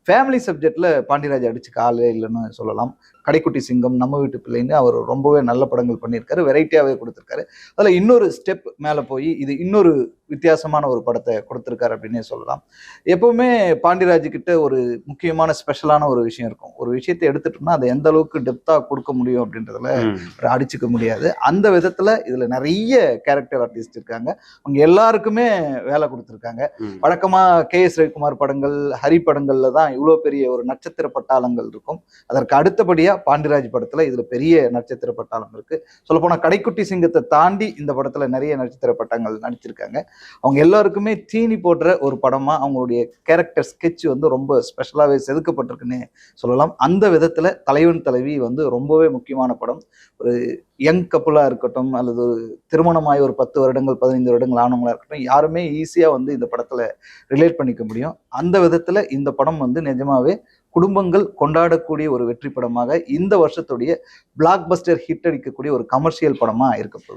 Family சப்ஜெக்ட்ல பாண்டியராஜ் அடிச்சுக்க ஆளே இல்லைன்னு சொல்லலாம். கடைக்குட்டி சிங்கம், நம்ம வீட்டு பிள்ளைன்னு அவர் ரொம்பவே நல்ல படங்கள் பண்ணியிருக்காரு. வெரைட்டியாவே கொடுத்திருக்காரு. அதுல இன்னொரு ஸ்டெப் மேல போய் இது இன்னொரு வித்தியாசமான ஒரு படத்தை கொடுத்திருக்காரு அப்படின்னே சொல்லலாம். எப்பவுமே பாண்டியராஜ் கிட்ட ஒரு முக்கியமான ஸ்பெஷலான ஒரு விஷயம் இருக்கும். ஒரு விஷயத்தை எடுத்துட்டோம்னா அதை எந்த அளவுக்கு டெப்தா கொடுக்க முடியும் அப்படின்றதுல அடிச்சுக்க முடியாது. அந்த விதத்துல இதுல நிறைய கேரக்டர் ஆர்டிஸ்ட் இருக்காங்க. அவங்க எல்லாருக்குமே வேலை கொடுத்திருக்காங்க. வழக்கமா கே.எஸ். ரவிக்குமார் படங்கள், ஹரி படங்கள்ல தான் இவ்வளவு பெரிய ஒரு நட்சத்திர பட்டாளங்கள் இருக்கும். அதற்கு அடுத்தபடியா பாண்டியராஜ் படத்துல இதுல பெரிய நட்சத்திர பட்டாளம் இருக்கு. சொல்ல போனா கடைக்குட்டி சிங்கத்தை தாண்டி இந்த படத்துல நிறைய நட்சத்திர பட்டங்கள் நடிச்சிருக்காங்க. அவங்க எல்லாருக்குமே தீனி போடுற ஒரு படமா அவங்களுடைய கேரக்டர் ஸ்கெட்ச் வந்து ரொம்ப ஸ்பெஷலாவே செதுக்கப்பட்டிருக்குன்னு சொல்லலாம். அந்த விதத்துல தலைவன் தலைவி வந்து ரொம்பவே முக்கியமான படம். ஒரு யங் கப்புலா இருக்கட்டும், அல்லது ஒரு திருமணமாய் ஒரு 10 வருடங்கள் 15 வருடங்கள் ஆனவங்களா இருக்கட்டும், யாருமே ஈஸியா வந்து இந்த படத்துல ரிலேட் பண்ணிக்க முடியும். அந்த விதத்துல இந்த படம் வந்து நிஜமாவே குடும்பங்கள் கொண்டாடக்கூடிய ஒரு வெற்றி படமாக இந்த வருஷத்துடைய பிளாக் பஸ்டர் ஹிட் அடிக்கக்கூடிய ஒரு கமர்ஷியல் படமா இருக்க போகுது.